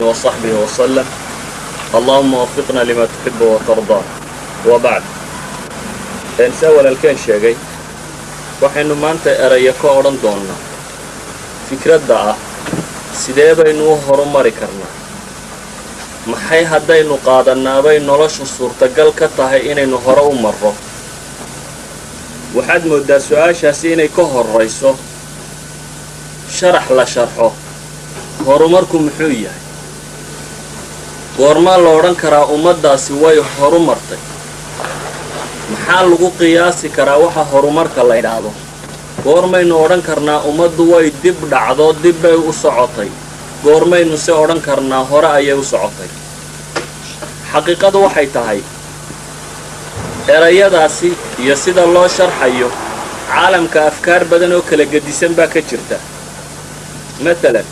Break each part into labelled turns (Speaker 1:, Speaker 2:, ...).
Speaker 1: وصحبه وسلم. اللهم وفقنا لما تحب وترضى. وبعد إن سوى الكين شيء وحين ما أنت أرى يكون دونا فكرة دعاء سيدابا إنه هرماري كرنا maxay haddaynu qaadanaabay nolosha suurtagal ka tahay inaynu hore u marro waxaad moodaa su-aashaasi inay ka horrayso sharax la sharxo horumarku muxuu yahay goormaa la odhan karaa ummaddaasi way horumartay maxaa lagu qiyaasi karaa waxa horumarka la idhaahdo goormaynu odhan karnaa ummaddu way dib dhacdo dib bay u socotay goormaynu se odhan karnaa hore ayay u socotay xaqiiqadu waxay tahay erayadaasi iyo sida loo sharxayo caalamka afkaar badan oo kala gedisan baa ka jirta matalan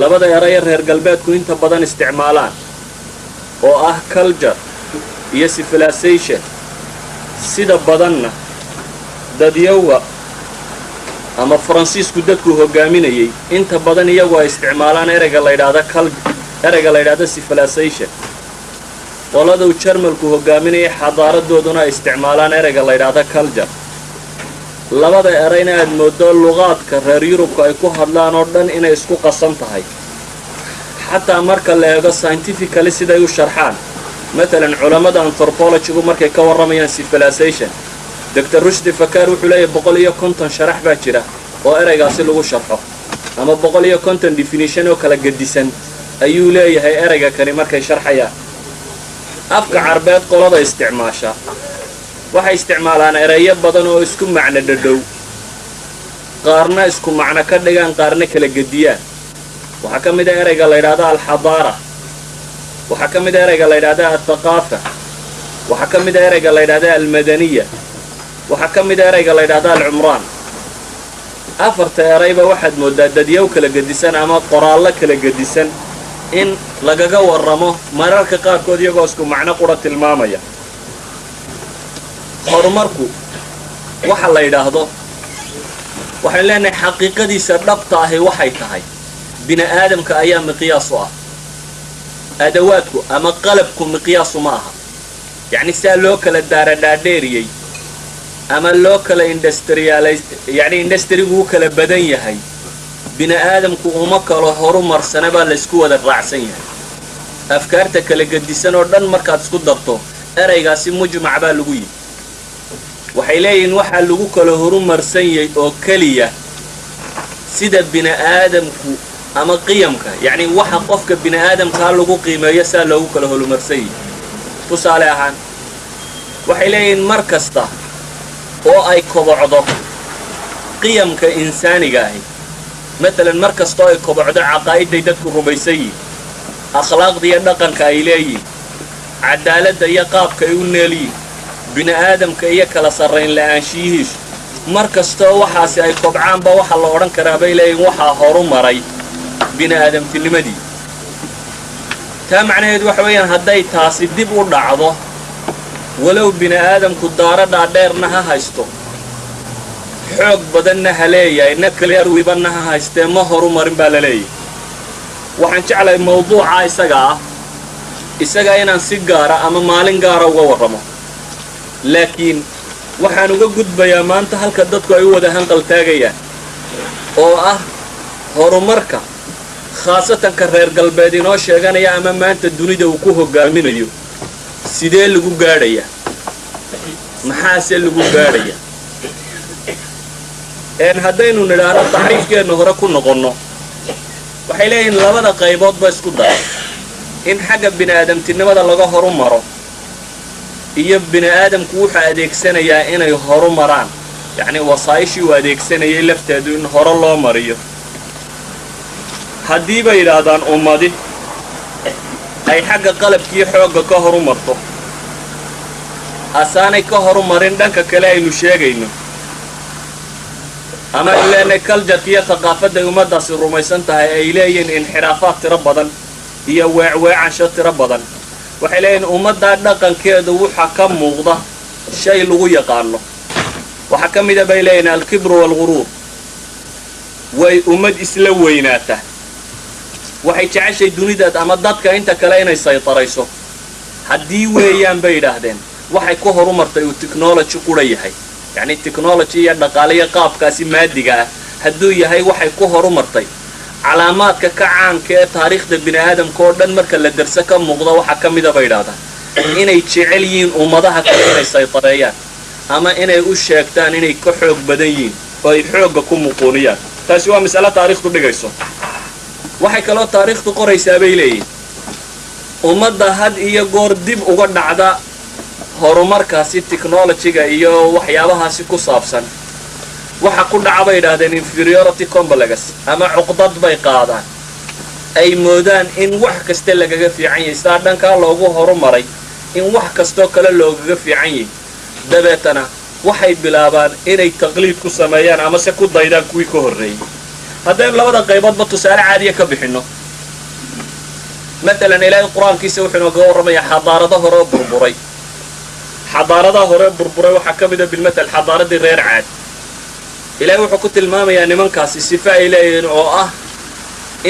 Speaker 1: labada erayo reer galbeedku inta badan isticmaalaan oo ah culture iyo civilization sida badanna dadyowga ama faransiisku dadku hogaaminayay inta badan iyagu ay isticmaalaan erayga la yidhaahdo civilization qolada uu jarmalku hogaaminayay xadaaradooduna ay isticmaalaan erayga la yidhaahdo culture labada erayna aad moodo luqaadka reer yurubku ay ku hadlaan oo dhan inay isku qasan tahay xataa marka la eego scientifically siday u sharxaan matalan culammada anthropologygu markay ka warramayaan civilization dr rushdi fakar wuxuu leeyahay 150 sharax baa jira oo eraygaasi lagu sharxo ama 150 definition oo kala gedisan ayuu leeyahay erayga kani markay sharxayaan afka carbeed qolada isticmaasha waxay isticmaalaan erayo badan oo isku macno dhadhow qaarna isku macno ka dhigaan qaarna kala gediyaan waxaa ka mid ah erayga la yidhaahdo alxadaara waxaa ka mid ah erayga la yidhaahdo althaqaafa waxaa ka mid ah erayga la yidhaahdo almadaniya waxaa ka mid ah erayga la yidhaahdo alcumraan afarta erayba waxaad moodaa dadyow kala gedisan ama qoraallo kala gedisan in lagaga warramo mararka qaarkood iyagoo isku macno qura tilmaamaya horumarku waxa la yidhaahdo waxaan leenahay xaqiiqadiisa dhabta ahi waxay tahay bini aadamka ayaa miqyaas u ah adawaadku ama qalabku miqyaasu ma aha yacni sidaa loo kala daaradhaadheeriyey ama loo kala industrigu u kala badan yahay bini aadamku uma kalo horumarsana baa laysku wada raacsan yahay afkaarta kala gedisan oo dhan markaad isku darto eraygaasi mujmac baa lagu yidhi waxay leeyihiin waxaa lagu kala horumarsan yahay oo keliya sida bini aadamku ama qiyamka yacni waxa qofka bini aadamkaa lagu qiimeeyo saa loogu kala horumarsan yahay tusaale ahaan waxay leeyihiin mar kasta oo ay kobocdo qiyamka insaaniga ahi matalan mar kastoo ay kobocdo caqaa'iday dadku rumaysan yihiin akhlaaqda iyo dhaqanka ay leeyihiin cadaaladda iyo qaabka ay u neelyihiin bini aadamka iyo kala sarrayn la'aanshiyihiisu mar kastoo waxaasi ay kobcaanba waxa la odhan karaa bay leeyihiin waxaa horu maray bini aadamtinimadii taa macnaheedu waxa weeyaan hadday taasi dib u dhacdo walow bini aadamku daaro dhaadheerna ha haysto xoog badanna ha leeyahay nuclear weaponna ha haystee ma horumarin baa la leeyahay waxaan jeclahay mawduuca isaga inaan si gaara ama maalin gaara uga warramo laakiin waxaan uga gudbayaa maanta halka dadku ay u wada hanqal taagayaan oo ah horumarka khaasatanka reer galbeed inoo sheeganaya ama maanta dunida uu ku hogaaminayo sidee lagu gaadhayaa maxaase lagu gaadhayaa haddaynu nidhaahno taxriifkeenna hore ku noqonno waxay leeyihiin labada qayboodba isku dara in xagga bini aadamtinimada laga horu maro iyo bini aadamku wuxuu adeegsanayaa inay horu maraan yacni wasaa'ishii uu adeegsanayay lafteedu in hore loo mariyo haddii bay yidhaahdaan ummadi ay xagga qalabkiiyo xoogga ka horu marto asaanay ka horu marin dhanka kale aynu sheegayno ama in leenahay culturka iyo thaqaafadday ummaddaasi rumaysan tahay ay leeyihiin inxiraafaad tiro badan iyo weecweecansho tiro badan waxay leeyihiin ummaddaa dhaqankeedu waxa ka muuqda shay lagu yaqaano waxaa ka mida bay leeyihiin alkibru waalguruur way ummad isla weynaata waxay jeceshay dunidaad ama dadka inta kale inay saytarayso haddii weeyaan bay yidhaahdeen waxay ku horumartay uu technology qura yahay yacni technology iyo dhaqaaliya qaabkaasi maadiga ah hadduu yahay waxay ku horumartay calaamaadka ka caanka ee taariikhda bini aadamka oo dhan marka la darso ka muuqda waxaa ka mida bay yidhahdaan inay jecel yihiin ummadaha kale inay saytareeyaan ama inay u sheegtaan inay ka xoog badan yihiin oo ay xoogga ku muquuniyaan taasi waa mas'alo taariikhdu dhigayso waxay kaloo taariikhdu qoraysaa bay leeyihin ummadda had iyo goor dib uga dhacda horumarkaasi technology-ga iyo waxyaabahaasi ku saabsan waxa ku dhaca bay yidhaahdeen inferiority complex ama cuqdad bay qaadaan ay moodaan in wax kasta lagaga fiican yahay sidaa dhankaa loogu horumaray in wax kastoo kale loogaga fiican yahay dabeetana waxay bilaabaan inay taqliid ku sameeyaan ama se ku daydaan kuwii ka horreeyey haddaynu labada qayboodba tusaale caadiya ka bixinno matalan ilaahay qur-aankiisa wuxuu inooga warramayaa xadaarada hore burburay xadaaradaha hore burburay waxaa ka mida bilmatal xadaaradii reer caad ilaahay wuxuu ku tilmaamayaa nimankaasi sifa ay leeyihiin oo ah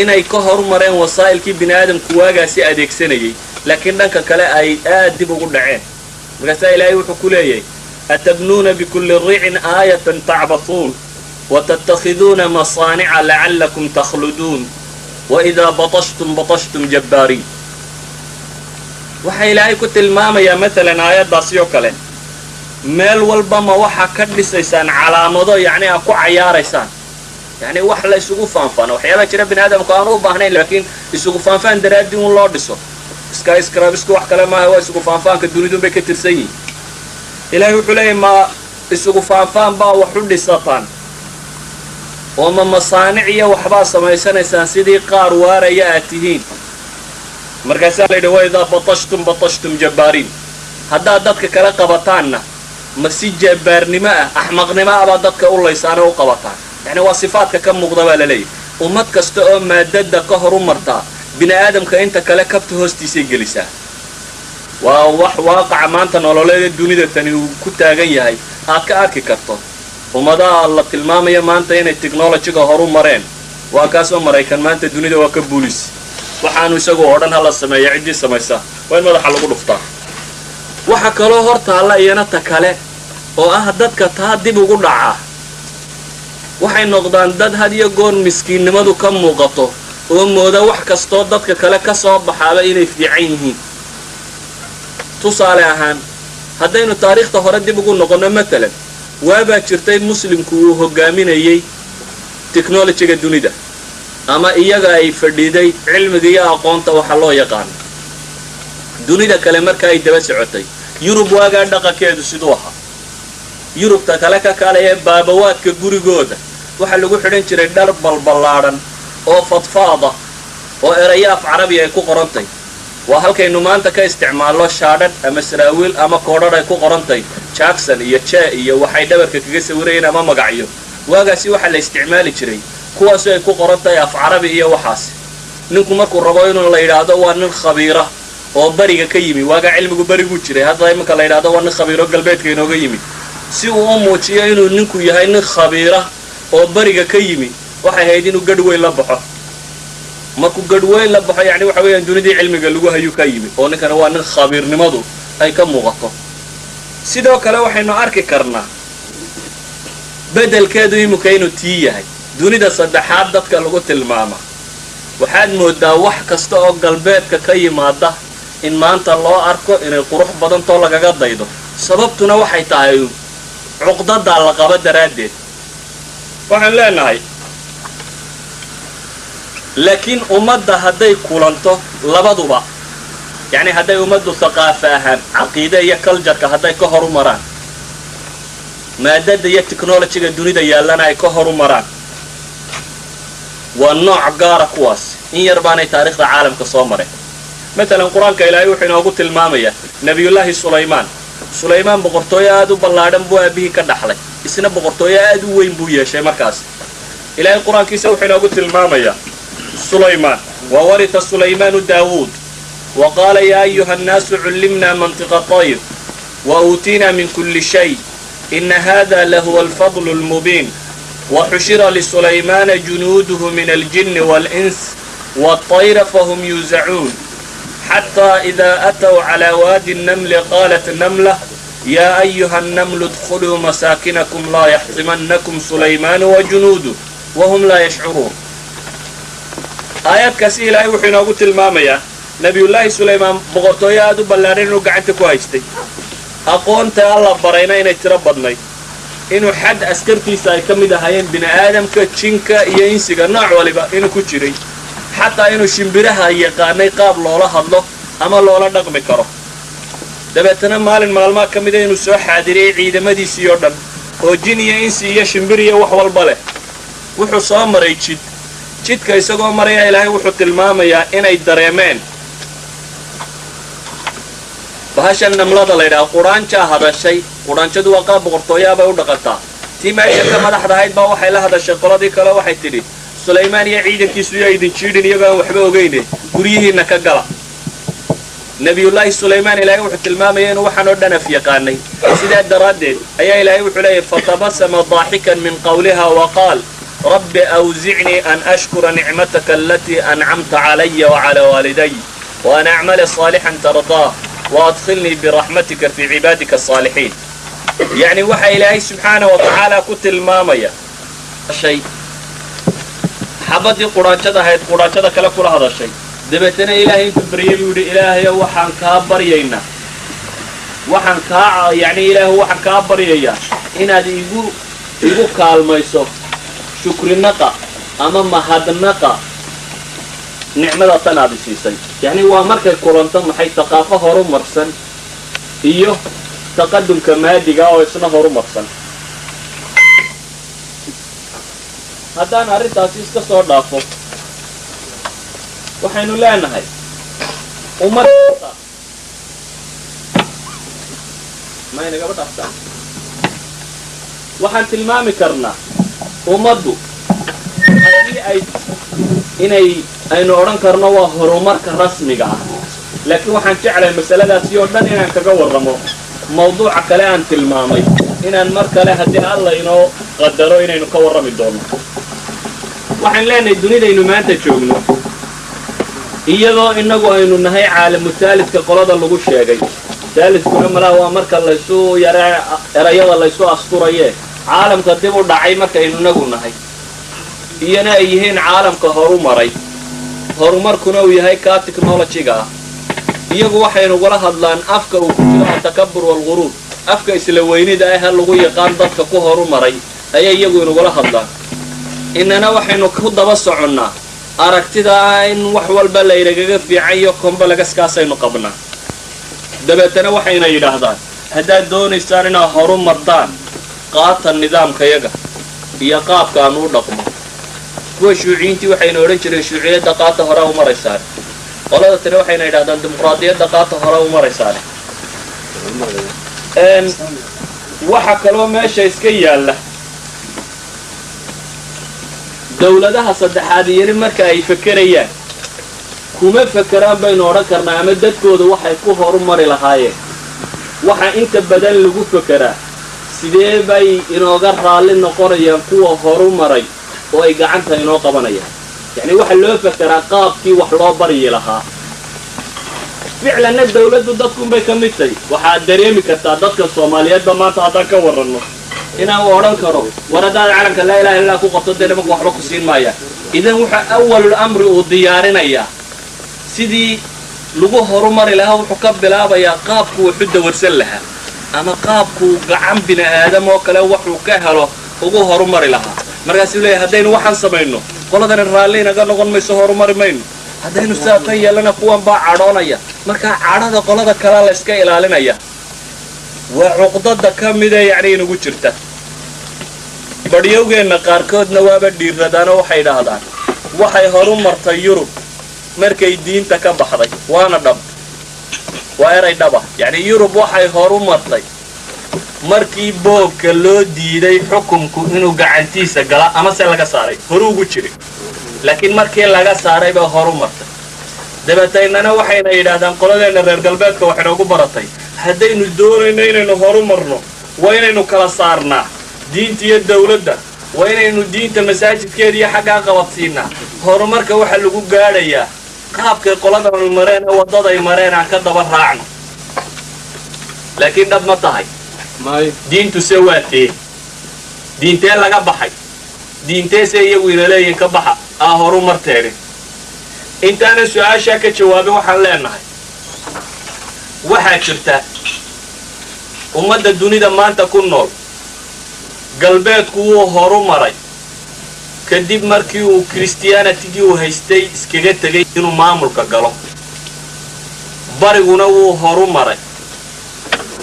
Speaker 1: inay ka horumareen wasaa'ilkii bini aadamku waagaasi adeegsanayay laakiin dhanka kale ay aad dib ugu dhaceen markaasaa ilaahay wuxuu ku leeyahay atabnuuna bikulli riicin aayatan tacbathuun watattakhiduuna masaanica lacallakum takhluduun waidaa batashtum batashtum jabbaariin waxaa ilaahay ku tilmaamayaa matalan aayaddaasi oo kale meel walba ma waxaa ka dhisaysaan calaamado yacni aa ku cayaaraysaan yacni wax la isugu faanfaano waxyaabaa jira bini aadamku aanu u baahnayn laakiin isugu faanfaan daraaddii un loo dhiso skyscrabisku wax kale maaha waa isugu faanfaanka dunidun bay ka tirsan yihiin ilaahay wuxuu leeyahy ma isugu faanfaan baa wax u dhisataan oo ma masaanic iyo waxbaa samaysanaysaan sidii qaar waaraya aad tihiin markaasaa la yidhi waidaa batashtum jabbaariin haddaad dadka kala qabataanna ma si jabbaarnimo ah axmaqnimo ah baad dadka u laysaanoo u qabataan yacni waa sifaadka ka muuqda baa la leeyahy ummad kasta oo maadada ka horu martaa bini aadamka inta kale kabta hoostiisay gelisaa waa wax waaqaca maanta nololeeda dunida tani uu ku taagan yahay aad ka arki karto ummadaha la tilmaamaya maanta inay technology-ga horu mareen waa kaasoo maraykan maanta dunida waa ka buulis waxaanu isagu oo dhan hala sameeya ciddii samaysaa waa in madaxa lagu dhuftaa waxa kaloo hor taalla iyana ta kale oo ah dadka taa dib ugu dhacaa waxay noqdaan dad had iyo goor miskiinnimadu ka muuqato oo mooda wax kastoo dadka kale ka soo baxaaba inay fiican yihiin tusaale ahaan haddaynu taariikhta hore dib ugu noqonno matalan waabaa jirtay muslimku uu hogaaminayay technology-ga dunida ama iyaga ay fadhiiday cilmiga iyo aqoonta waxa loo yaqaano dunida kale marka ay daba socotay yurub waagaa dhaqankeedu siduu ahaa yurubta kale ka kale ee baabawaadka gurigooda waxaa lagu xidhan jiray dhar balballaadhan oo fadfaada oo erayo af carabi ay ku qorantay waa halkaynu maanta ka isticmaalno shaadhadh ama saraawiil ama koodhadh ay ku qorantay jackson iyo jee iyo waxay dhabarka kaga sawirayeen ama magacyo waagaasi waxaa la isticmaali jiray kuwaasoo ay ku qorantahay af carabi iyo waxaas ninku markuu rabo inuu la yidhaahdo waa nin khabiira oo bariga ka yimi waagaa cilmigu beriguu jiray hadda iminka la yidhahdo waa nin khabiiro galbeedka inooga yimi si uu u muujiyo inuu ninku yahay nin khabiira oo bariga ka yimi waxay ahayd inuu gadhweyn la baxo markuu gadhweyn la baxo yacni waxa weeyaan dunidii cilmiga lagu hayuu ka yimi oo ninkana waa nin khabiirnimadu ay ka muuqato sidoo kale waxaynu arki karnaa beddelkeedu iminka inuu tii yahay dunida saddexaad dadka lagu tilmaama waxaad moodaa wax kasta oo galbeedka ka yimaada in maanta loo arko inay qurux badantoo lagaga daydo sababtuna waxay tahay cuqdadaa la qabo daraaddeed waxaan leenahay laakiin ummadda hadday kulanto labaduba yacni hadday ummaddu haqaafa ahaan caqiide iyo culjarka hadday ka horu maraan maadada iyo technology-ga dunida yaallana ay ka horu maraan waa nooc gaara kuwaas in yar baanay taariikhda caalamka soo mareen matalan qur-aanka ilaahay wuxuu inoogu tilmaamayaa nebiyullaahi sulaymaan boqortooyo aad u ballaadhan buu aabihii ka dhaxlay isna boqortooyo aad u weyn buu yeeshay markaas ilaahay qur-aankiisa wuxuu inoogu tilmaamayaa sulaymaan wa warita sulaymaanu daawuud wa qaala yaa ayuha annaasu cullimnaa mantiqa tayr wa uutiinaa min kulli shay ina hada lahuwa alfadlu almubiin وحشر لسليمان جنوده من الجن والإنس والطير فهم يوزعون حتى إذا أتوا على وادي النمل قالت نملة يا أيها النمل ادخلوا مساكنكم لا يحطمنكم سليمان وجنوده وهم لا يشعرون. آيات كسيلة وحين قلت المامية نبي الله سليمان بغطويا أدو بلارين وقعنتك وايستي أقونت الله برينا إن يتربضني إنه حد أسكرتي سايكمد هايين بن آدم كتشنكا ينسيقا نوع ولبا إنه كتشري حتى إنه شمبرها يقاني قاب لولا هدلو أما لولا نقم كرو dabeetana maalin maalmaha ka mida inuu soo xaadiriyey ciidamadiisii oo dhan oo jin iyo insi iyo shimbir iyo wax walba leh wuxuu soo maray jidka isagoo maraya ilaahay wuxuu tilmaamayaa inay dareemeen bahashan namlada la yidhaha quraanjaa hadashay quraanjadu waa qaab boqortooyaa bay u dhaqantaa tii meesha ka madaxda ahayd baa waxay la hadashay qoladii kale waxay tidhi sulaymaan iyo ciidankiisu yaa idin jiidhin iyagoo aan waxba ogeyne guryihiinna ka gala nabiyullaahi sulaymaan ilaahay wuxuu tilmaamaya inuu waxaan oo dhan af yaqaanay sidaa daraaddeed ayaa ilaahay wuxuu leeyahay fatabasama daaxikan min qawliha waqaal rabbi awzicnii an ashkura nicmataka alatii ancamta calaya wacalaa waaliday waan acmala saalixan tardaah waadkhilnii biraxmatika fii cibaadika asaalixiin yacni waxaa ilaahay subxaanahu watacaala ku tilmaamaya shay xabadii quraanjada ahayd quraanjada kale kula hadashay dabeetana ilaahay intuu baryay buu yidhi ilaahayo waxaan kaa baryaynaa waxaan kaa baryayaa inaad igu kaalmayso shukrinaqa ama mahadnaqa nicmada tan aad isiisay yacni waa markay kulanto maxay thaqaafo horumarsan iyo taqadumka maadiga oo isna horumarsan haddaan arrintaasi iska soo dhaafo waxaynu leenahay ummadda maynagaba dhaaftaa waxaan tilmaami karnaa ummaddu haddii aynu odhan karno waa horumarka rasmiga ah laakiin waxaan jeclahay masaladaasi oo dhan inaan kaga warramo mawduuca kale aan tilmaamay inaan mar kale haddii alla inoo qadaro inaynu ka warrami doonno waxaan leenahay dunidaynu maanta joogno iyadoo inagu aynu nahay caalamu taalidka qolada lagu sheegay taalidkuna malaha waa marka laysu erayada laysu asturaye caalamka dib u dhacay markaynu inagu nahay iyana ay yihiin caalamka horumaray horumarkuna uu yahay kaa technolojiga ah iyagu waxaynugula hadlaan afka uu ku jiro atakabur walguruur afka isla weynida ah lagu yaqaan dadka ku horumaray ayay iyagu inugula hadlaan inana waxaynu ku daba soconnaa aragtida in wax walba laynagaga fiicanyo kombalagaskaasaynu qabnaa dabeetana waxayna yidhaahdaan haddaad doonaysaan inaad horumartaan qaata nidaamkayaga iyo qaabka aanu u dhaqmo kuwa shuuciyiintii waxayna odhan jireen shuuciyadda qaata horaa u maraysaan qolada tani waxayna yidhahdaan dimuqraadiyadda qaata horaa u maraysaan waxa kaloo meesha iska yaalla dawladaha saddexaad yari marka ay fakerayaan kuma fakeraan baynu odhan karnaa ama dadkooda waxay ku horumari lahaayeen waxaa inta badan lagu fakeraa sidee bay inooga raalli noqonayaan kuwa horumaray oo ay gacanta inoo qabanayaan yacni waxa loo fakeraa qaabkii wax loo baryi lahaa ficlanna dawladdu dadkunbay ka mid tahay waxaad dareemi kartaa dadka soomaaliyeedba maanta haddaan ka warranno inaan u odhan karo war haddaad calanka laa ilaha illaa ku qabto dee nimanku waxba ku siin maayaan idan wuxuu awalul amri uu diyaarinayaa sidii lagu horumari lahaa wuxuu ka bilaabayaa qaabku wuxu dawarsan lahaa ama qaabkuu gacan bini aadam oo kale waxuu ka helo ugu horumari lahaa markaasuu leeyahay haddaynu waxaan samayno qoladani raalli inaga noqon mayso horumari mayno haddaynu sidaa ka yeelana kuwan baa cadhoonaya markaa cadhada qolada kalea la yska ilaalinaya waa cuqdada ka mida yacni inugu jirta badhyowgeenna qaarkoodna waaba dhiirradaanoo waxay idhaahdaan waxay horumartay yurub markay diinta ka baxday waana dhab waa eray dhaba yacni yurub waxay horumartay markii boobka loo diiday xukunku inuu gacantiisa gala ama se laga saaray horu ugu jirin laakiin markii laga saaray bay horumartay dabeetaynana waxayna yidhaahdaan qoladeenna reer galbeedka waxaynoogu baratay haddaynu doonayno inaynu horumarno waa inaynu kala saarnaa diinta iyo dawladda waynaynu diinta masaajidkeeda iyo xaggaa qabadsiinaa horumarka waxa lagu gaadhayaa qaabkay qoladan mareen ee waddaday mareen aan ka daba raacno laakiin dhab ma tahay diintu se waa tee diintee laga baxay diinteese iyagu ina leeyihin ka baxa horumarteeni intaana su-aashaa ka jawaabin waxaan leenahay waxaa jirta ummadda dunida maanta ku nool galbeedku wuu horu maray kadib markii uu christianitigii uu haystay iskaga tegay inuu maamulka galo bariguna wuu horu maray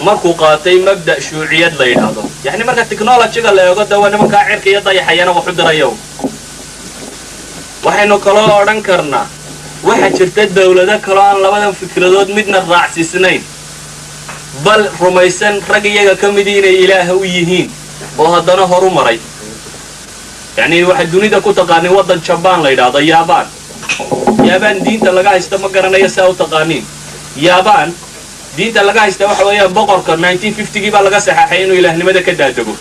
Speaker 1: markuu qaatay mabda' shuuciyad la yidhaahdo yacni marka technologyga la eego dawa nimankaa cirka iyo dayaxayana waxu dirayow waxaynu kaloo odhan karnaa waxaa jirta dawlado kaloo aan labadan fikradood midna raacsiisnayn bal rumaysan rag iyaga ka midii inay ilaaha u yihiin oo haddana horu maray yacni waxay dunida ku taqaaniin waddan jabaan la yidhaahdo yaabaan diinta laga haysta ma garanayo saa u taqaaniin yaabaan diinta laga haysta waxa weeyaan boqorka 1950gii baa laga saxaxay inuu ilaahnimada ka daadego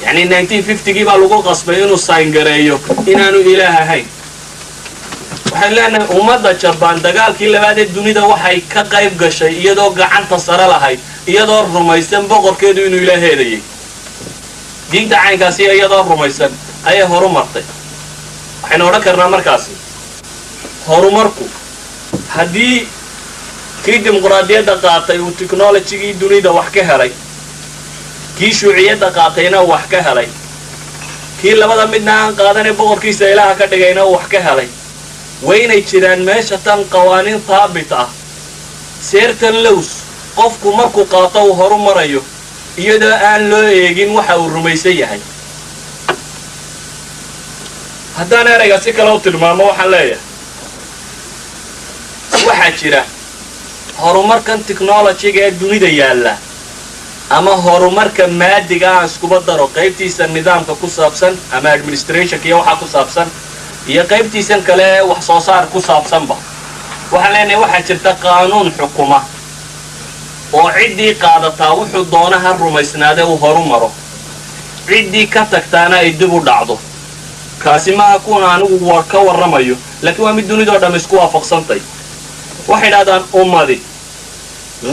Speaker 1: yacni 1950gii baa lagu qasbay inuu sayngareeyo inaanu ilaah ahayn waxaan leenahay ummadda jabaan dagaalkii labaad ee dunida waxay ka qayb gashay iyadoo gacanta sare lahayd iyadoo rumaysan boqorkeedu inuu ilaaheedayay diinta caynkaasi iyadoo rumaysan ayay horu martay waxaynu odhan karnaa markaasi horumarku haddii kii dimuqraadiyadda qaatay uu technologigii dunida wax ka helay kii shuuciyadda qaatayna wax ka helay kii labada midna aan qaadanee boqorkiisa ilaaha ka dhigayna wax ka helay waynay jiraan meesha tan qawaaniin haabit ah seertan lows qofku markuu qaato uu horu marayo iyadoo aan loo eegin waxa uu rumaysan yahay haddaan erayga si kale u tilmaamo waxaan leeyahay waxaa jira horumarkan technologyga ee dunida yaalla ama horumarka maadiga aan iskuba daro qaybtiisa nidaamka ku saabsan ama administrationka iyo waxaa ku saabsan iyo qaybtiisan kale ee wax soo saar ku saabsanba waxaan leenahay waxaa jirta qaanuun xukuma oo ciddii qaadataa wuxuu doona ha rumaysnaadee uu horu maro ciddii ka tagtaana ay dib u dhacdo kaasi maaha kuwan anigu ka warramayo laakiin waa mid dunidoo dhamm isku waafaqsantay waxay idhahdaan ummadi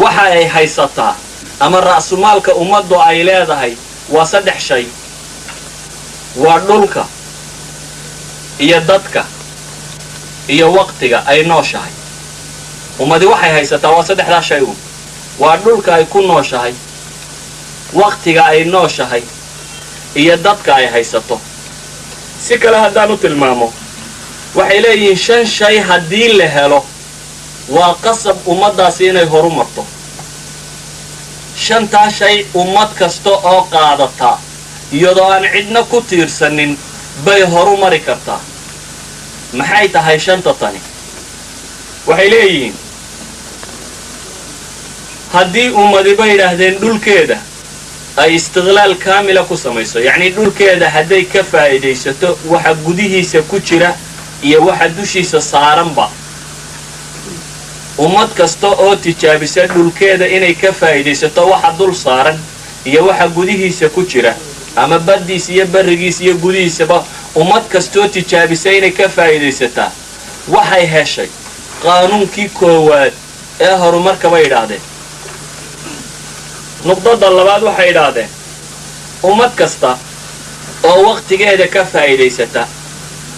Speaker 1: waxa ay haysataa ama ra'sumaalka ummaddu ay leedahay waa 3 shay waa dhulka iyo dadka iyo waqtiga ay nooshahay ummadi waxay haysataa waa 3daa shay waa dhulka ay ku nooshahay waqtiga ay nooshahay iyo dadka ay haysato si kale haddaan u tilmaamo waxay leeyihiin 5 shay haddii la helo waa qasab ummaddaasi inay horu marto 5taa shay ummad kasta oo qaadataa iyadoo aan cidna ku tiirsanin bay horu mari kartaa maxay tahay 5ta tani waxay leeyihiin haddii ummadi bay yidhaahdeen dhulkeeda ay istiqlaal kaamila ku samayso yacni dhulkeeda hadday ka faa'iidaysato waxa gudihiisa ku jira iyo waxa dushiisa saaranba ummad kasta oo tijaabisa dhulkeeda inay ka faa'iidaysato waxa dul saaran iyo waxa gudihiisa ku jira ama baddiisa iyo barrigiisa iyo gudihiisaba ummad kastoo tijaabisa inay ka faa'iidaysataa waxay heshay qaanuunkii koowaad ee horumarka bay yidhaahdeen nuqdada labaad waxay yidhaahdeen ummad kasta oo waqtigeeda ka faa'iidaysata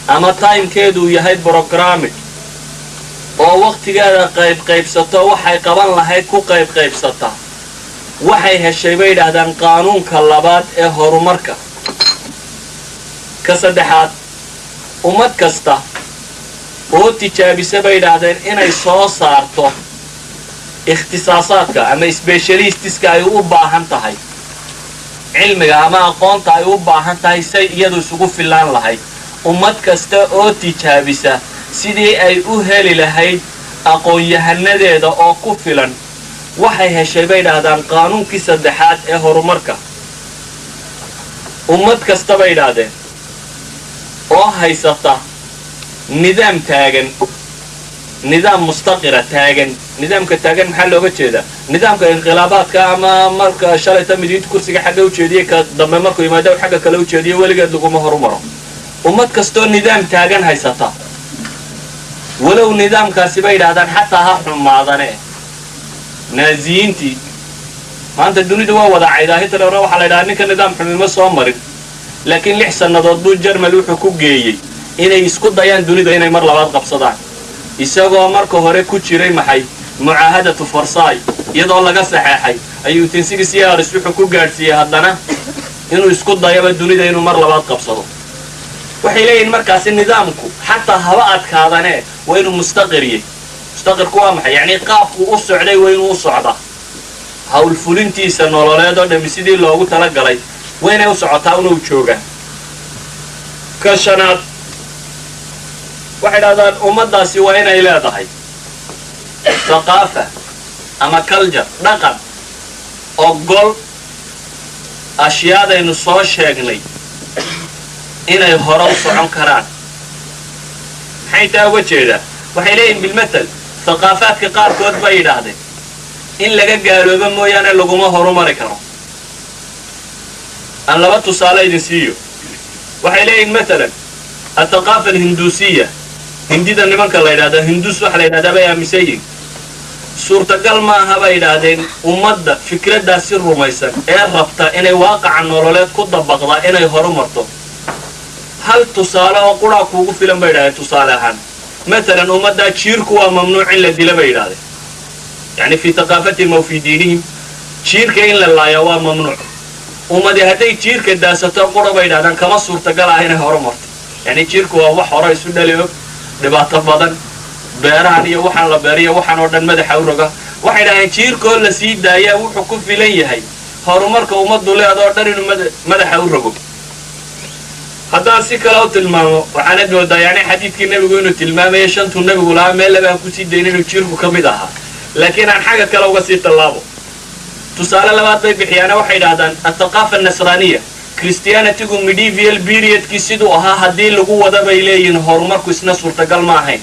Speaker 1: ama timekeeduu yahay programming oo waqtigeeda qaybsato waxay qaban lahayd ku qaybsata waxay heshay bay yidhaahdaan qaanuunka labaad ee horumarka ka saddexaad ummad kasta oo tijaabisa bay yidhaahdeen inay soo saarto ikhtisaasaadka ama specialistiska ay u baahan tahay cilmiga ama aqoonta ay u baahan tahay say iyadu isugu filaan lahayd ummad kasta oo tijaabisa sidii ay u heli lahayd aqoon-yahanadeeda oo ku filan waxay heshay bay yidhaahdaan qaanuunkii saddexaad ee horumarka ummad kasta bay yidhaahdeen oo haysata nidaam taagan nidaam mustaqira taagan nidaamka taagan maxaa looga jeedaa nidaamka inqilaabaadka ama marka shalayta midiinta kursiga xagga u jeediyay ka dambe markuu yimaado xagga kale u jeediyo weligeed laguma horumaro ummad kastoo nidaam taagan haysata walow nidaamkaasi bay yidhaahdaan xataa ha xumaadane naaziyiintii maanta dunida waa wada caydaa hitlerna waxaa la yidhahaa ninka nidaam xumimo soo marin laakiin 6 sannadood buu Jarmal wuxuu ku geeyey inay isku dayaan dunida inay mar labaad qabsadaan isagoo marka hore ku jiray maxay mucaahadatu Versailles iyadoo laga saxeexay ayuu tinsigii siyaaris wuxuu ku gaarsiiyay haddana inuu isku dayaba dunida inuu mar labaad qabsado waxay leeyihiin markaasi nidaamku xataa haba adkaadane waa inuu mustaqiriyay mustaqirku waa maxay yani qaabku u socday waa inuu u socdaa hawl fulintiisa nololeed oo dhami sidii loogu talagalay waa inay u socotaa inuu jooga ka shanaad waxay dhahdaan ummadaasi waa inay leedahay thaqaafa ama culture dhaqan oo gol ashyaadaynu soo sheegnay inay hore u socon karaan maxay taa uga jeedaa waxay leeyihin bilmatal thaqaafaadka qaarkood bay yidhaahdeen in laga gaaloobo mooyaane laguma horumari karo aan laba tusaale idin siiyo waxay leeyihin matalan athaqaafa alhinduusiya hindida nimanka la yidhahda hindus waxa la yidhahdaa bay aaminsan yihiin suurtagal maaha bay yidhaahdeen ummadda fikraddaasi rumaysan ee rabta inay waaqaca nololeed ku dabaqdaa inay horumarto hal tusaale oo quraa kuugu filan bay yidhahdeen tusaale ahaan matalan ummaddaa jiirku waa mamnuuc in la dila bay yidhahdeen yani fii thaqaafatihim aw fii diinihim jiirka in la laaya waa mamnuuc ummadi hadday jiirka daasato qura bay yidhahdaan kama suurtagal ah inay horumarto yani jiirku waa wax hore isu dhali og dhibaato badan beerahan iyo waxaan la beeriyo waxaan oo dhan madaxa u roga waxay yidhahdeen jiirkoo la sii daayaa wuxuu ku filan yahay horumarka ummaddu leedoo dhan inuu madaxa u rogo haddaan si kale u tilmaamo waxaanad moodaa yani xadiidkii nebigu inuu tilmaamaya shantuu nebigu lahaa meel labaan kusii dayn inuu jiirku ka mid ahaa laakiin aan xagga kale uga sii tallaabo tusaale labaad bay bixiyaana waxay yidhahdaan athaqaafa annasraaniya christianitygu medieval periodkii siduu ahaa haddii lagu wada bay leeyihiin horumarku isna suurtagal ma ahayn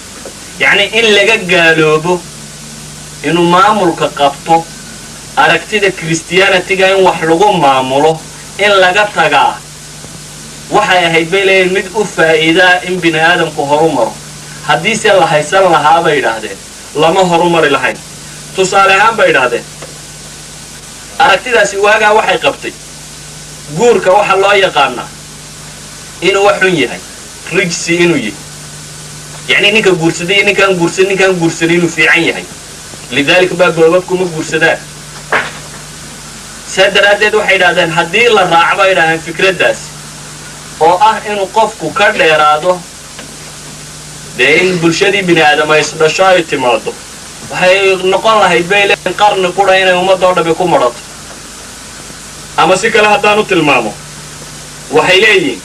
Speaker 1: yacni in laga gaaloobo inuu maamulka qabto aragtida christianityga in wax lagu maamulo in laga tagaa waxay ahayd bay leeyihiin mid u faa'iidaa in bini aadamku horumaro haddiise la haysan lahaa bay yidhaahdeen lama horumari lahayn tusaale ahaan bay yidhaahdeen aragtidaasi waagaa waxay qabtay guurka waxa loo yaqaanaa inuu wax xun yahay rijsi inuu yahay yani ninka guursaday iyo ninkaan guursaday inuu fiican yahay lidaalika baa goobabkuma guursadaan saa daraaddeed waxay yidhahdeen haddii la raaco bay yidhahdeen fikraddaasi oo ah inuu qofku ka dheeraado dee in bulshadii bini aadam ay isdhasho ay timaado waxay noqon lahayd bay leeyihiin qarni qura inay ummadoo dhabi ku madhato ama si kale haddaan u tilmaamo waxay leeyihiin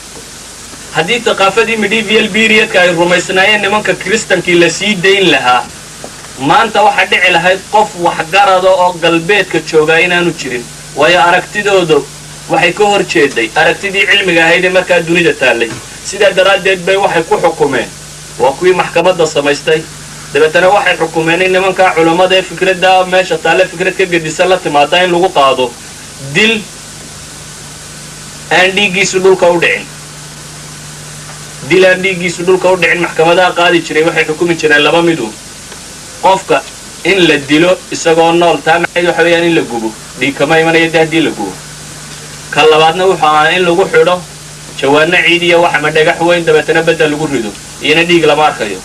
Speaker 1: haddii thaqaafadii medieval periodka ay rumaysnaayeen nimanka kristankii la sii dayn lahaa maanta waxaa dhici lahayd qof waxgarada oo galbeedka joogaa inaanu jirin waayo aragtidooda waxay ka hor jeeday aragtidii cilmiga ahayd ee markaa dunida taallay sidaa daraaddeed bay waxay ku xukumeen waa kuwii maxkamadda samaystay dabeetana waxay xukumeen in nimankaa culammada ee fikradda meesha taalle fikrad ka gedisan la timaada in lagu qaado dil aan dhiiggiisu dhulka u dhicin dil aan dhiiggiisu dhulka u dhicin maxkamadaha qaadi jiray waxay xukumi jireen laba midu qofka in la dilo isagoo nool taa macnaheedu waxa weeyaan in la gubo dhiig kama imanaya dee haddii la gubo ka labaadna wuxuu ahaa in lagu xidho jawaano ciid iyo wax ama dhagax weyn dabeetana badda lagu rido iyona dhiig lama arkayo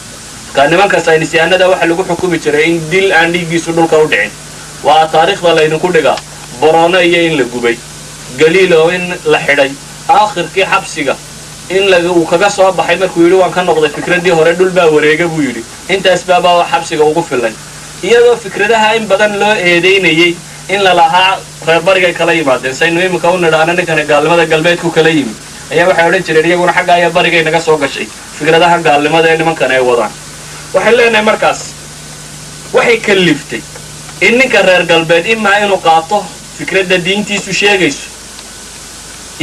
Speaker 1: marka nimanka saynisyahanada waxa lagu xukumi jiray in dil aan dhiiggiisu dhulka u dhicin waa taariikhda laydinku dhigaa boroono iyo in la gubay galiilo in la xidhay aakhirkii xabsiga in uu kaga soo baxay markuu yidhi waan ka noqday fikraddii hore dhul baa wareega buu yidhi intaas baabaa xabsiga ugu filay iyadoo fikradaha in badan loo eedaynayey in lalahaa reer barigay kala yimaadeen saynu iminka u nidhaana ninkani gaalnimada galbeedku kala yimid ayaa waxay odhan jireen iyaguna xagga ayaa barigay naga soo gashay fikradaha gaalnimada ee nimankan ay wadaan waxay leenahay markaas waxay kaliftay in ninka reer galbeed imaa inuu qaato fikradda diintiisu sheegayso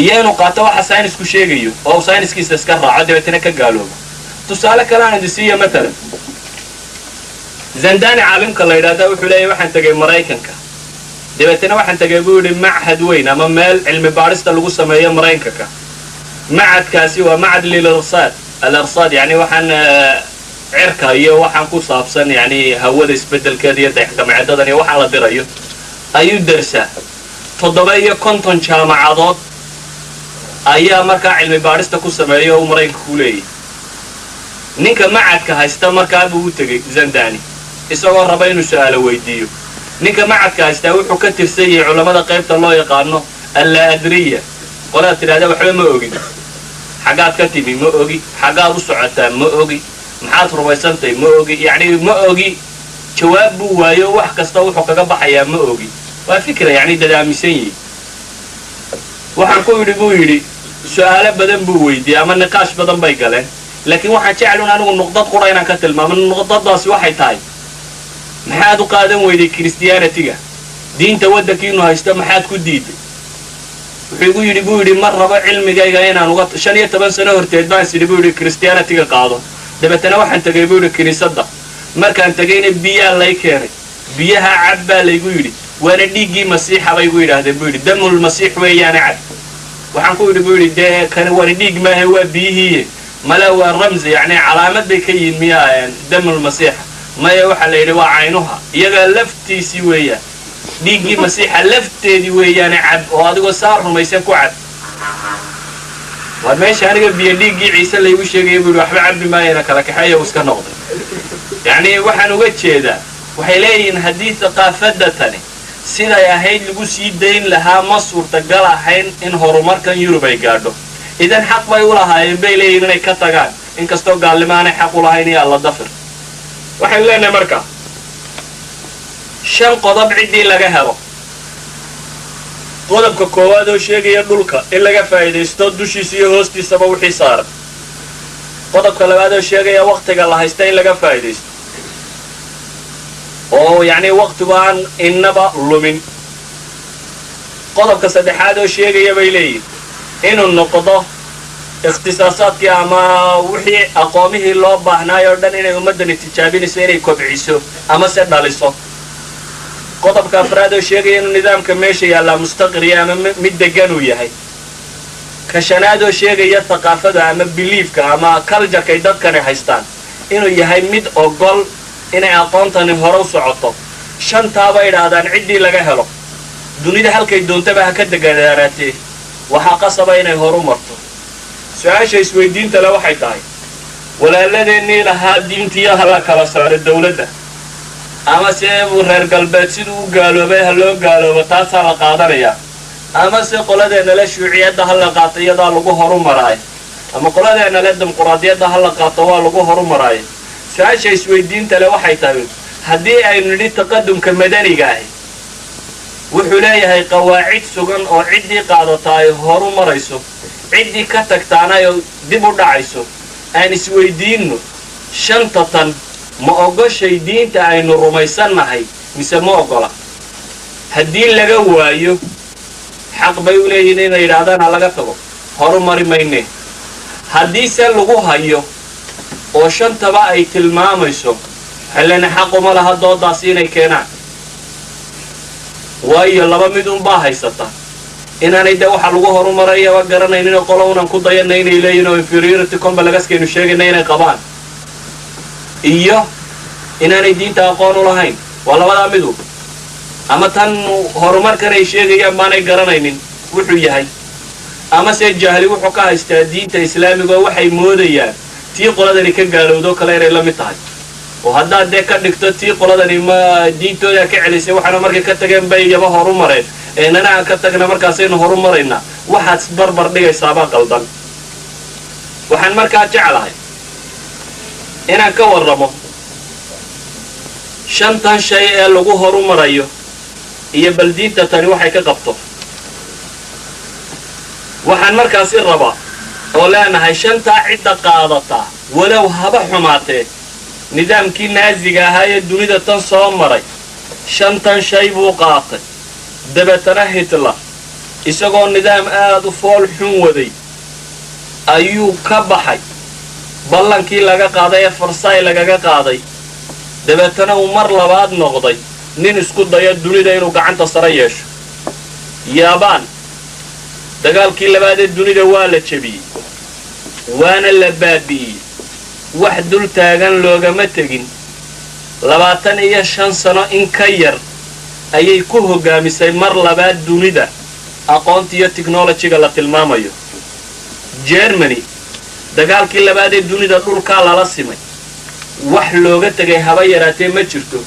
Speaker 1: iyo inuu qaato waxa saynisku sheegayo oo uu sayniskiisa iska raaco dabeetana ka gaaloobo tusaale kale aan idin siiya matalan zandani caalimka la yidhaahda wuxuu leeyahay waxaan tegay maraykanka dabeetana waxaan tegay buu yidhi machad weyn ama meel cilmi baadhista lagu sameeyo maraykanka macadkaasi waa macad lilirsaad alirsaad yani waxaan cirka iyo waxaan ku saabsan yani hawada isbedelkeeda iyo dayaxgacmeedadan iyo waxaan la dirayo ayuu darsaa 750 jaamacadood ayaa markaa cilmi baadhista ku sameeya oo maraykanka ku leeyahay ninka macadka haysta markaa buu u tegay zandani isagoo raba inuu su'aalo weydiiyo ninka macadka haysta wuxuu ka tirsan yahay culimada qaybta loo yaqaano al-adriya qolada tiraahda waxba ma ogin xagaad ka timi ma ogi xagaad u socotaa ma ogi maxaad rumaysantay ma ogi yani ma ogi jawaab buu waayo wax kasta wuxuu kaga baxayaa ma ogi waa fikra yani dadaamisan yihiin waxaan ku yidhi buu yidhi su'aalo badan buu weydiiyey ama niqaash badan bay galeen laakiin waxaan jeclun anigu nuqdad qura inaan ka tilmaamo nuqdadaasi waxay tahay maxaad u qaadan weyday christianity-ga diinta waddankiinu haysta maxaad ku diiday wuxuu igu yidhi buu yidhi mar rabo cilmigayga inaan uga 15 sano horteed baan sidhi buu yidhi christianity-ga qaado dabeetana waxaan tegay buu yidhi kiniisadda markaan tegayna biyaa lay keenay biyaha cab baa laygu yidhi waana dhiiggii masiixa bay igu yidhaahdeen buu yidhi damul masiix weeyaana cab waxaan ku yidhi buu yidhi dee kani waana dhiig maahe waa biyihiiye mala waa ramzi yani calaamad bay ka yihiin miyaa damul masiixa maya waxaa la yidhi waa caynuha iyagaa laftiisii weeyaan dhiiggii masiixa lafteedii weeyaane cab oo adigoo saa rumaysan ku cab waa meesha aniga biyo dhiiggii ciise laygu sheegaya buu yidhi waxba cabbi maayana kala kaxeeya uu iska noqday yacni waxaan uga jeedaa waxay leeyihiin haddii thaqaafadda tani siday ahayd lagu sii dayn lahaa ma suurtagal ahayn in horumarkan yurub ay gaadho idan xaq bay u lahaayeen bay leeyihiin inay ka tagaan inkastoo gaalnimo aanay xaq u lahayn iyo alla dafir waxaan leenahay marka 5 qodob ciddii laga helo qodobka koowaad oo sheegaya dhulka in laga faa'iidaysto dushiisa iyo hoostiisaba wixii saaran qodobka labaad oo sheegaya waqtiga la haysta in laga faa'iidaysto oo yani waqtigu aan innaba lumin qodobka saddexaad oo sheegaya bay leeyihin inuu noqdo ikhtisaasaadkii ama wixii aqoomihii loo baahnaayoo dhan inay ummaddani tijaabinayso inay kobciso ama se dhaliso qodobka afraad oo sheegaya inuu nidaamka meesha yaallaa mustaqriya ama mid degan uu yahay ka shanaad oo sheegaya thaqaafada ama biliifka ama cultureka ay dadkani haystaan inuu yahay mid ogol inay aqoontani hore u socoto shantaaba idhaahdaan ciddii laga helo dunida halkay doontaba ha ka deganaanaatee waxaa qasaba inay horu marto su-aasha isweydiinta le waxay tahay walaaladeennii lahaa diintiyo ha la kala saaro dawladda ama se reer galbeed siduu u gaaloobay ha loo gaaloobo taasaa la qaadanayaa ama se qoladeenna le shuuciyadda ha la qaato iyadaa lagu horu maraayo ama qoladeenna le dimuquraadiyadda ha la qaato waa lagu horu maraayo su-aasha isweydiinta le waxay tahay haddii aynu nidhi taqadumka madaniga ahi wuxuu leeyahay qawaacid sugan oo ciddii qaadata ay horu marayso ciddii ka tagtaana ay dib u dhacayso aan isweydiinno shanta tan ma ogoshay diinta aynu rumaysannahay mise ma ogola haddii laga waayo xaq bay u leeyihin inay yidhaahdaan ha laga tago horu mari mayne haddii se lagu hayo oo shantaba ay tilmaamayso xillina xaquma laha doodaasi inay keenaan waayo laba mid unbaa haysata inaanay de waxa lagu horumarayaba garanayninoo qolo unan ku dayanna inay leeyihin oo inferiority complegaskaynu sheegayna inay qabaan iyo inaanay diinta aqoon u lahayn waa labadaa midu ama tan horumarkan ay sheegayaan baanay garanaynin wuxuu yahay ama se jahli wuxuu ka haystaa diinta islaamiga oo waxay moodayaan tii qoladani ka gaalowdo kale inay la mid tahay oo haddaad dee ka dhigto tii qoladani ma diintooda ka celisay waxaana markay ka tageen bay iyaba horu mareen eenana aan ka tagna markaasaynu horu maraynaa waxaad barbar dhigaysaabaa qaldan waxaan markaa jeclahay inaan ka warramo shantan shay ee lagu horu marayo iyo bal diinta tani waxay ka qabto waxaan markaasi rabaa oo leenahay shantaa cidda qaadataa walow haba xumaatee nidaamkii naaziga ahaa ee dunida tan soo maray shantan shay buu qaatay dabeetana hitler isagoo nidaam aad u fool xun waday ayuu ka baxay ballankii laga qaaday ee farsay lagaga qaaday dabeetana uu mar labaad noqday nin isku daya dunida inuu gacanta sare yeesho. yaabaan dagaalkii labaad ee dunida waa la jebiyey waana la baabi'iyey wax dul taagan loogama tegin 25 sano in ka yar ayay ku hogaamisay mar labaad dunida aqoonta iyo technology-ga la tilmaamayo. Germany dagaalkii labaad ee dunida dhulka lala simay wax looga tagay haba yaraatee ma jirto.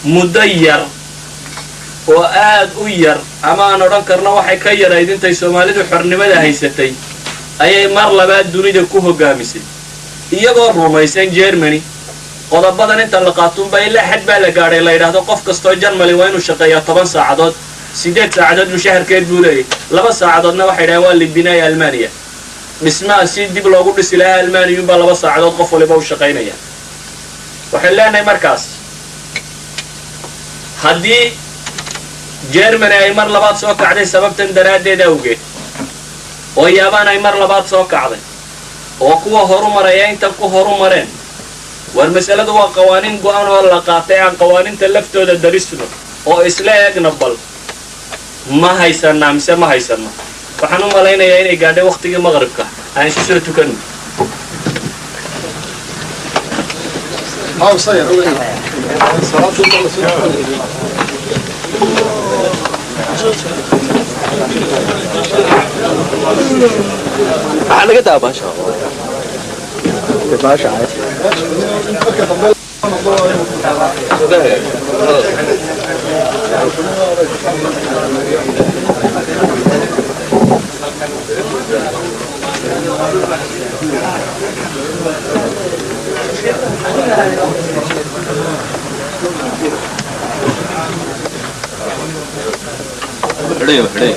Speaker 1: muddo yar oo aad u yar ama aan odhan karno waxay ka yarayd intay Soomaalidu xornimada haysatay ayay mar labaad dunida ku hogaamisay iyagoo rumaysan Germany qodobadan inta la qaato bay la xad baa la gaaray la yiraahdo qof kasto Germany waa inuu shaqeeyo 10 saacadood 8 saacadood mushaharkeed buu leeyahay 2 saacadoodna waxay dhahay waa libinay Almaaniya dhismaha si dib loogu dhisi lahaa Almaaniya ba 2 saacadood qof waliba u shaqeynaya. waxay leenahay markaas haddii Germany ay mar labaad soo kacday sababtan daraadeed awgeed oo yaabaan ay mar labaad soo kacday oo kuwa horumaraya inta ku horumareen war mas'aladu waa qawaaniin go'aan oo la qaatay aan qawaaniinta laftooda darisno oo isla eegna bal ma haysanaa mise ma haysano. waxaan u malaynayaa inay gaadhay waqtigii maqribka aan isu soo tukanno.
Speaker 2: على قد باشا باشا عادي
Speaker 3: Hurry, hurry.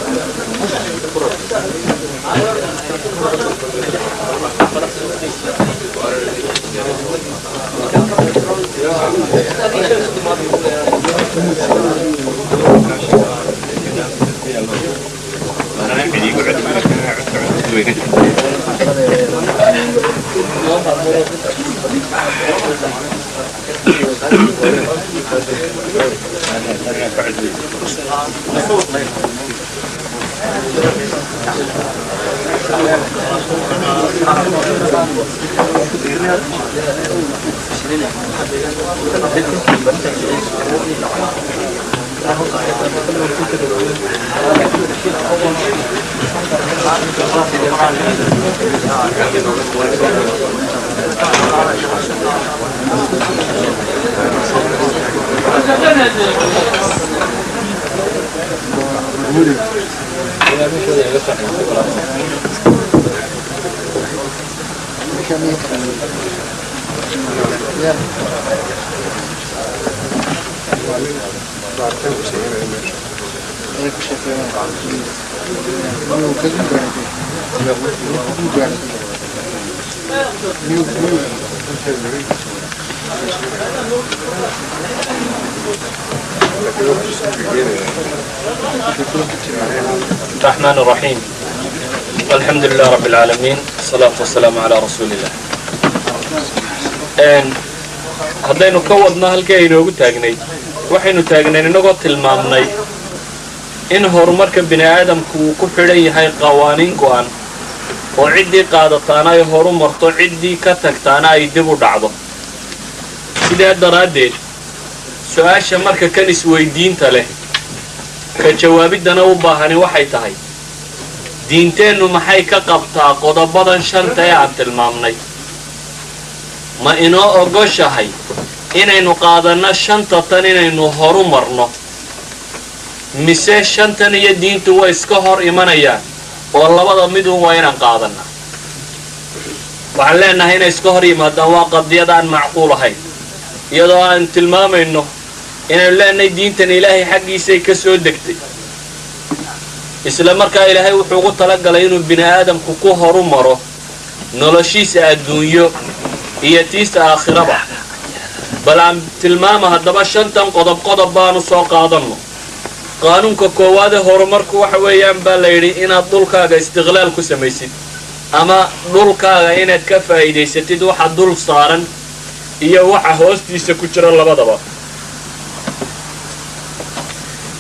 Speaker 1: الرحمن الرحيم الحمد لله رب العالمين الصلاة والسلام على رسول الله. haddaynu ka wadno halkii aynoogu taagnay waxaynu taagnayn inagoo tilmaamnay in horumarka bini aadamku uu ku xidhan yahay qawaaniin go'an oo ciddii qaadataana ay horu marto ciddii ka tagtaana ay dib u dhacdo. sidaa daraaddeed su-aasha marka kan isweydiinta leh ka jawaabiddana u baahani waxay tahay diinteennu maxay ka qabtaa qodobadan shanta ee aan tilmaamnay? ma inoo ogoshahay inaynu qaadanno shanta tan inaynu horu marno mise shantan iyo diintu way iska hor imanayaan oo labada midun waa inaan qaadanna? waxaan leenahay inay iska hor yimaadaan waa qadiyad aan macquul ahayn iyadoo aan tilmaamayno inaynu leenahay diintan ilaahay xaggiisay ka soo degtay isla markaa ilaahay wuxuu ugu talagalay inuu bini aadamku ku horu maro noloshiisa adduunyo iyo tiisa aakhiraba. bal aan tilmaama haddaba shantan qodob baanu soo qaadanno. qaanuunka koowaad ee horumarku waxa weeyaan baa la yidhi inaad dhulkaaga istiqlaal ku samaysid ama dhulkaaga inaad ka faa'iidaysatid waxa dul saaran iyo waxa hoostiisa ku jira labadaba.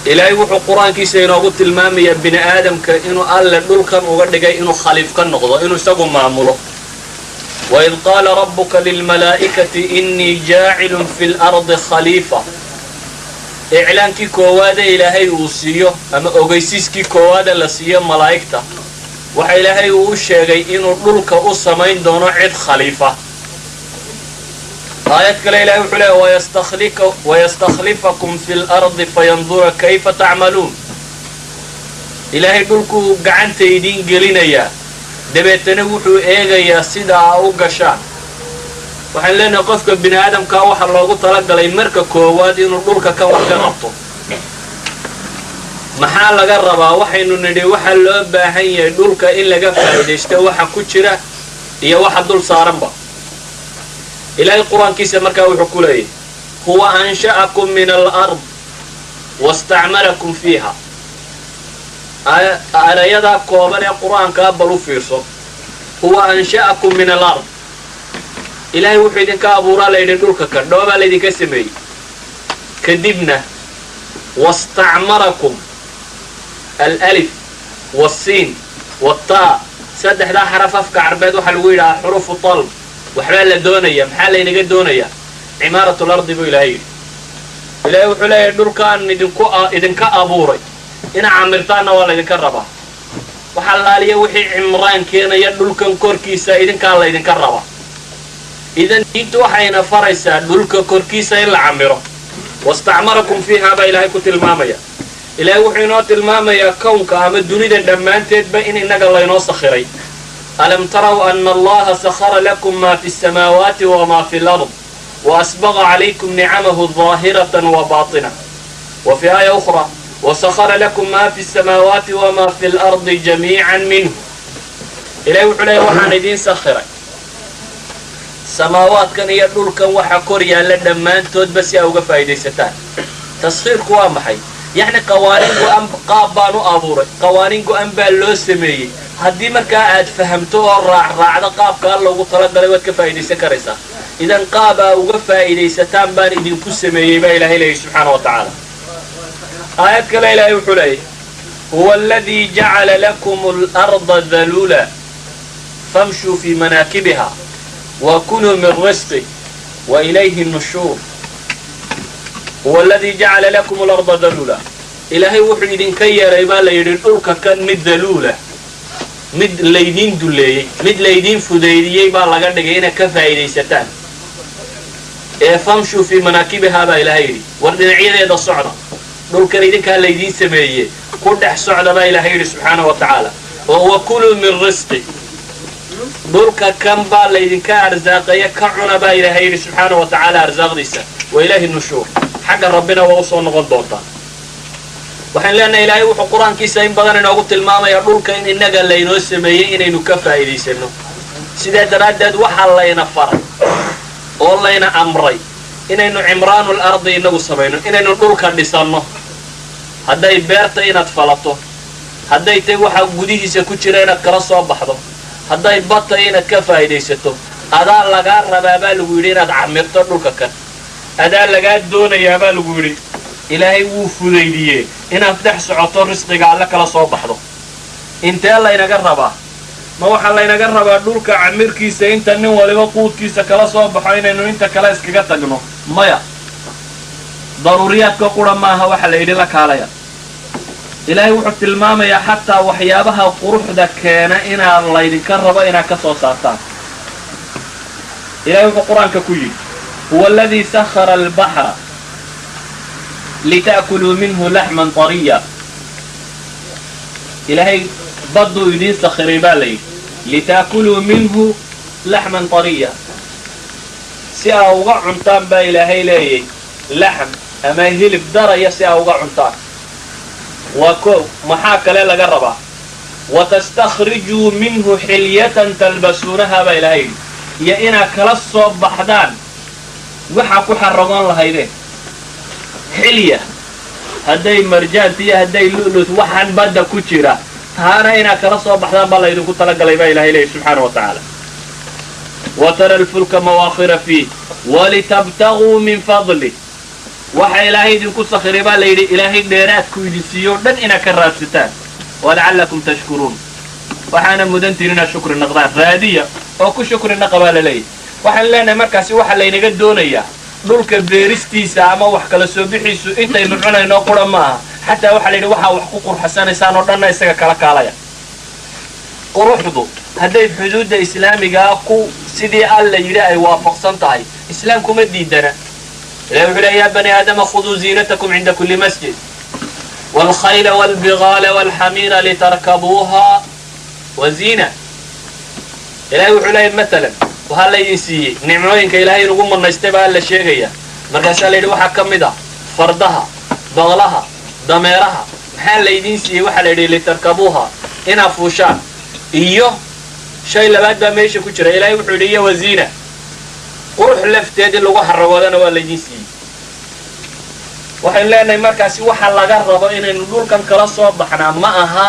Speaker 1: ilaahay wuxuu qur-aankiisa inoogu tilmaamayaa bini aadamka inuu alle dhulkan uga dhigay inuu khaliif ka noqdo, inuu isagu maamulo. وإذ قال ربك للملائكة إني جاعل في الأرض خليفة. إعلانكي كوادة إلهي أوسيو أما أغيسيسكي كوادة لسيو ملائكة وحي إلهي أوشيغي إنو دولك أسمين دونو عد خليفة. آيات كلا إلهي وحلاه ويستخلفكم في الأرض فينظر كيف تعملون. إلهي دولكو قعنت يدين قلينيا dabeetana wuxuu eegayaa sida u gashaan. waxaan leenahay qofka bini aadamka waxa loogu talagalay marka koowaad inuu dhulka ka wax ka qabto. maxaa laga rabaa? waxaynu nidhi waxa loo baahan yahay dhulka in laga faa'iideysto waxa ku jira iyo waxa dul saaranba. ilaahay qur-aankiisa markaa wuxuu ku leeyahay huwa ansha'akum min al-ard wasta'marakum fiha. آيات كوبان القرآن كابلو فيرسو هو أنشأكم من الأرض. إلهي وحيدين كابورا ليدين دولك كردوبا ليدين كسمي كدبنا واستعمركم. الألف والسين والطاء سدح دا حرف أفك عرباد وحلوية حروف طلب وحلال الدونية محال ينقى الدونية عمارة الأرض بو إلهي. إلهي وحلاه دولك إذن كأبوري ina camirtaana waa laydinka rabaa. waxaa laaliya wixii cimraan keenaya dhulkan korkiisa idinkaa laydinka rabaa. idan diintu waxayna faraysaa dhulka korkiisa in la camiro. wastacmarakum fiihaa baa ilaahay ku tilmaamaya. ilaahay wuxuu inoo tilmaamayaa kownka ama dunida dhammaanteedba in innaga laynoo sakhiray. alam taraw ana allaha sakhara lakum maa fi الsamaawaati wamaa fi اlard waasbaga calaykum nicamahu ظaahiratan wa baaطina. وفي آية أخرى وسخر لكم ما في السماوات وما في الأرض جميعا منه. إلهي وحليه وحان يدين سخرا سماوات كان يدول كان وحا كوريا لدمان تود بس يأوغا فايدي ستان تسخير قوام حي يعني قوانين قوام قابانو أبوري قوانين قوام بالو سمي هدي مركا أد فهمتو الراع دا قاب كان لو طلق دلوات كفايدي سكريسا إذن قابا وغفايدي ستان بان إذن كسمي با إلهي سبحانه وتعالى. آيات كلا إلهي وحليه هو الذي جعل لكم الأرض ذلولا فامشوا في مناكبها وكلوا من رزقه وإليه النشور. هو الذي جعل لكم الأرض ذلولا. إلهي وحيدين كي ريبال يدين أركا كان مد ذلولا مد ليدين دولي مد ليدين فديدي بالا قد جينا كفايدي ستان فامشوا في مناكبها با إلهي وردنا عيدا يدا الصعرة دول كان يدينكا ليدين سمية كل أحسعنا با إلهي سبحانه وتعالى وهو كل من رزقه دول كان با ليدينكا أرزاقيا كعنا با إلهي سبحانه وتعالى أرزاق ديسا وإلهي النشور حق ربنا ووصل نغض دوطا waxaan leenahay ilaahay wuxuu quraankiisa in badan inoogu tilmaamaya dhulka in inaga laynoo sameeyay inaynu ka faa'iideysano sida daraadeed waxa layna faray oo layna amray inaynu cimraanul ardi inagu sameeyno inaynu dhulka dhisano haday beerta inaad falato haday tay waxa gudihiisa ku jira inaad kala soo baxdo haday bata inaad ka faa'iideysato adaa laga rabaa baa lagu yiri inaad camirto dhulka kan adaa laga doonayaa baa lagu yiri إلهي وفوديديه إن أفتح سعطة رزقك على كلا صوبحه أنت الله ينقربه ما هو حلا ينقربه دولك عمير كيسة أنت نو ولا وقود كيسة كلا صوبحين إنه أنت كلا إسكجت جنو مايا ضروريات كقولة ما هو حلا يدلك عليها إلهي وحط المام يا حتى وحيابها قروح ذا كان إن الله ينقربه إن كصوصاتان إلهي القرآن ككلي هو الذي سخر البحر لتأكلوا منه لحما طريا إلهي بدو يدين سخري بالي لتأكلوا منه لحما طريا سيأوغع عنطان با إلهي لي لحم أما هيل بدرية سيأوغع عنطان وكو محاكا لا قربا وتستخرجوا منه حلية تلبسونها با إلهي يا إنا كلصوا بحدان وحاكو حرقان لهايدين حلية هداي مرجان تيا هداي لؤلؤ وحن بدا كجيرا تانا إنا كلا سو بخدان با لا يدinku tala galay ba Ilaahay leeyahay subhanahu wa ta'ala وترى الفلك مواخر فيه ولتبتغوا من فضله waxa ilaahay idinku sakhiray baa la yidhi ilaahay dheeraadku idin siiyo dhan ina ka raadsataan walacalakum tashkuruun waxaana mudantiin inaad shukri naqdaan raadiya oo ku shukri naqa baa la leeyahay waxaan leenahay markaasi waxa laynaga doonayaa dhulka beeristiisa ama wax kala soo bixiisu intaynu cunayno qura maaha xataa waxa la yidhi waxaa wax ku qurxasanaysaan oo dhanna isaga kala kaalaya quruxdu hadday xuduudda islaamiga ku sidii alla yidhi ay waafaqsan tahay islaamkuma diidana إلهي وحلا يا بني آدم خذوا زينتكم عند كل مسجد والخيل والبغال والحمير لتركبوها وزينة إلهي وحلا مثلا وهلا ينسي نعموين كإلهي نقوم من نستبع ألا شيء مركز اللي يروح كمدا فردها بغلها ضميرها حال ينسي وحلا لتركبوها هنا فوشان إيوه شيء لبعد بميش كتير إلهي وحلا وزينة qurux lafteedii lagu xaragoodana waa laydin siiyey waxaan leenahay markaasi waxa laga rabo inaynu dhulkan kala soo baxnaa ma aha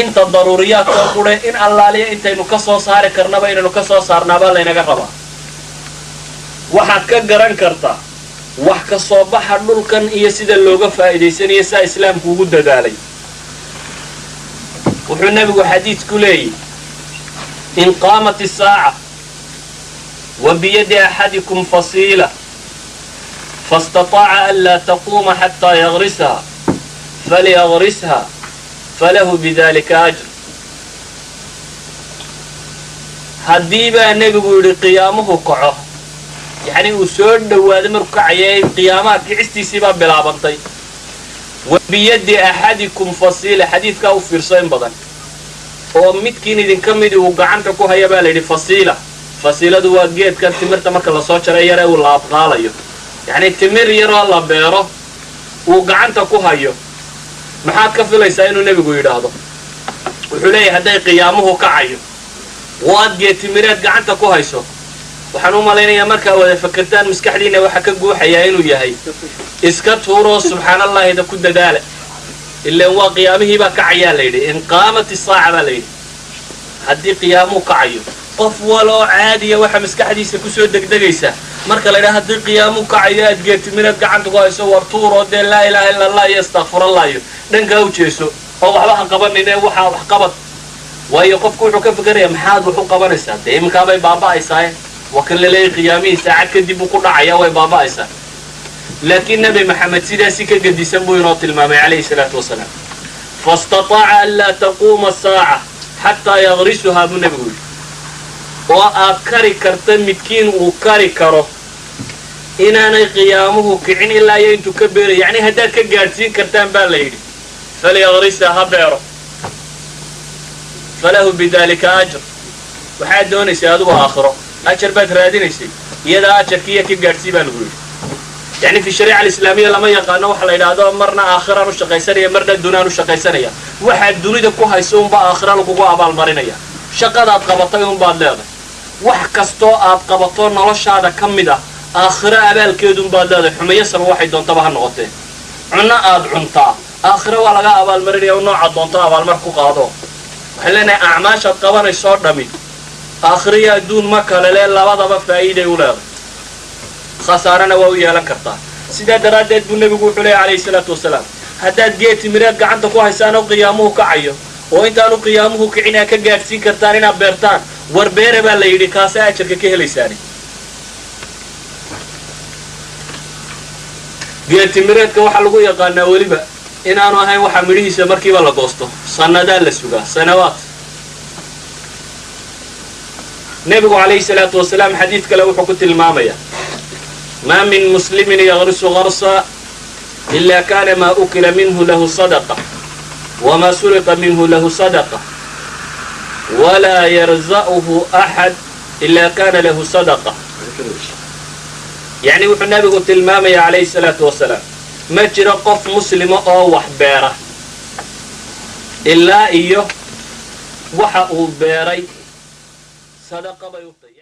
Speaker 1: inta daruuriyaadka qure in allaaliya intaynu ka soo saari karnaba inaynu ka soo saarnaabaa laynaga rabaa waxaad ka garan kartaa wax ka soo baxa dhulkan iyo sida looga faa'iidaysanayo saa islaamku ugu dadaalay wuxuu nabigu xadiidku leeyahay in qaamat isaaca وبيد أحدكم فصيلة فاستطاع ألا تقوم حتى يغرسها فليغرسها فله بذلك أجر هديبا النبي يقول قيامه قعه يعني أسود وادمر كعيه قيامات كعستي سباب بلا بنطي وبيد أحدكم فصيلة حديث كاو فرصين بدن ومتكين إذن كمدي وقعنتكو هيا بالي فصيلة fasiiladu waa geedkan timirta marka la soo jaray yar uu la abqaalayo yani timir yar oo la beero uu gacanta ku hayo maxaad ka filaysaa inuu nabigu yiraahdo wuxuu leeyahay haday qiyaamuhu kacayo waad geed timireed gacanta ku hayso waxaan u maleynayaa marka wada fakartaan maskaxdiina waxa ka guuxaya inuu yahay iska tuuro subxaanallahi da ku dadaala ilaa waa qiyaamihii baa kacaya leeyay in qaamat as-saa'a baa leeyay hadii qiyaamuhu kacayo qof waloo caadiya waxa maskaxdiisa ku soo degdegaysa marka la yiraahdo hadii qiyaamu kacayo aad geerti minad gacanta ku hayso wartuuro de la ilaaha illa allah yastaghfirullah dhanka u jeeso oo waxba qabanina waxa wax qabad waayo qofku wuxuu ka fikirayaa maxaad wuxuu qabanaysaa deemka bay baaba'aysaa wakan leeyahay qiyaamii saacad kadib ku dhacaya way baaba'aysaa laakiin nabi maxamed sidaasi ka gadisan buu inoo tilmaamay alayhi salaatu wasalaam fastata'a alla taquma as-saa'a hatta yaghrisaha bu nabigu oo aad kari karta midkiin uu kari karo inaanay qiyaamuhu kicin ilaa intuu ka beero yani haddaad ka gaadhsiin kartaan baa la yidhi falyagrisaha beero falahu bidalika ajr waxaad doonaysaa adigu aakhiro ajar baad raadinaysay iyada ajarkiiya ka gaadhsii baa lagu yidhi yani fi shariica alislaamiya lama yaqaano waxa la yidhaahdo marna aakhiraan u shaqaysanaya marna dunaan u shaqaysanaya waxaad dunida ku hayso unba aakhira lagugu abaalmarinaya shaqadaad qabatay unbaad leedahay wax kastoo aad qabato noloshaada ka mid ah aakhira abaalkeedu baad leedahay xumeeyo sama waxay doontaba ha noqotee cunno aad cuntaa aakhira waa laga abaalmarinaya oo nooca doonto abaalmar ku qaado waxay leenahay acmaashaad qabanayso dhami aakhiriya adduun ma kale le labadaba faa'iiday u leedahay khasaarana waa u yeelan kartaa sidaa daraaddeed buu nabigu wuxuu leeyahay calayhi salaatu wasalaam haddaad geed timireed gacanta ku haysaan oo qiyaamuhu kacayo oo intaanu qiyaamuhu kicina ka gaadhsiin kartaan inaad beertaan war beere baa la yidhi kaasa ajarka ka helaysaan geed timireedka waxaa lagu yaqaanaa weliba inaanu ahayn waxa midhihiisa markiiba la goosto sannadaa la sugaa sanawaad nabigu calayhi salaatu wasalaam xadiid kale wuxuu ku tilmaamayaa maa min muslimin yagrisu garsa ilaa kaana maa ukila minhu lahu sadaqa وما سرق منه له صدقة ولا يرزقه أحد إلا كان له صدقة يعني وحنا بيقول المامي عليه الصلاة والسلام ما جرى قف مسلم أو وحبيرة إلا إيه وحقه بيري صدقة بيوطي